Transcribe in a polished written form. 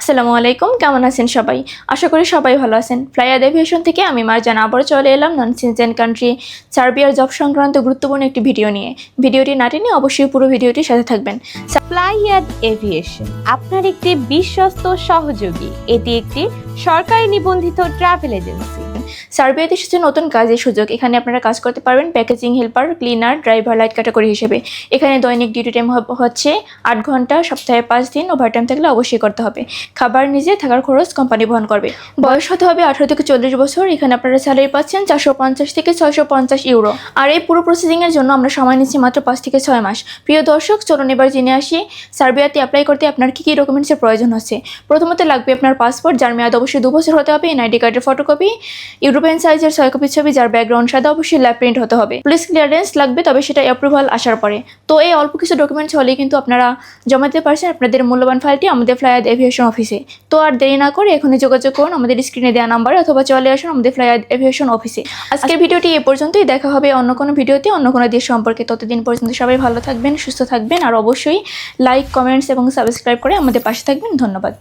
আসসালামু আলাইকুম, কেমন আছেন সবাই? আশা করি সবাই ভালো আছেন। ফ্লাইয়াদ এভিয়েশন থেকে আমি মারজান আবার চলে এলাম নন সিনজেন কান্ট্রি সার্বিয়ার জব সংক্রান্ত গুরুত্বপূর্ণ একটি ভিডিও নিয়ে। ভিডিওটি না টেনে অবশ্যই পুরো ভিডিওটির সাথে থাকবেন। ফ্লাইয়াদ এভিয়েশন আপনার একটি বিশ্বস্ত সহযোগী। এটি একটি সরকারি নিবন্ধিত ট্রাভেল এজেন্সি। সার্বিয়াতে এসেছে নতুন কাজের সুযোগ। এখানে আপনারা কাজ করতে পারবেন packaging helper, cleaner, driver, light category হিসেবে। এখানে দৈনিক ডিউটি টাইম হচ্ছে 8 ঘন্টা, সপ্তাহে 5 দিন। ওভারটাইম থাকলে অবশ্যই করতে হবে। খাবার নিজে, থাকার খরচ কোম্পানি বহন করবে। বয়স হতে হবে 18 থেকে 40 বছর। এখানে আপনারা স্যালারি পাচ্ছেন 450 থেকে 650 ইউরো। আর এই পুরো প্রসেসিংয়ের জন্য আমরা সময় নিচ্ছি মাত্র 5 থেকে 6 মাস। প্রিয় দর্শক, চলুন এবার জেনে আসি সার্বিয়াতে অ্যাপ্লাই করতে আপনার কী কী ডকুমেন্টসের প্রয়োজন হচ্ছে। প্রথমত লাগবে আপনার পাসপোর্ট, যার মেয়াদ অবশ্যই 2 বছর হতে হবে। এনআইডি কার্ডের ফটোকপি, ইউরোপিয়ান সাইজের 6 কপি ছবি, যার ব্যাকগ্রাউন্ড সাদা, অবশ্যই ল্যাব প্রিন্ট হতে হবে। পুলিশ ক্লিয়ারেন্স লাগবে, তবে সেটা অ্যাপ্রুভাল আসার পরে। তো এই অল্প কিছু ডকুমেন্টস হলেই কিন্তু আপনারা জমা দিতে পারছেন আপনাদের মূল্যবান ফাইলটি আমাদের ফ্লাইয়াদ এভিয়েশন অফিসে। তো আর দেরি না করে এখনই যোগাযোগ করুন আমাদের স্ক্রিনে দেওয়া নাম্বারে, অথবা চলে আসুন আমাদের ফ্লাইয়াদ এভিয়েশন অফিসে। আজকের ভিডিওটি এ পর্যন্তই। দেখা হবে অন্য কোনো ভিডিওতে অন্য কোনো দেশ সম্পর্কে। ততদিন পর্যন্ত সবাই ভালো থাকবেন, সুস্থ থাকবেন, আর অবশ্যই লাইক, কমেন্টস এবং সাবস্ক্রাইব করে আমাদের পাশে থাকবেন। ধন্যবাদ।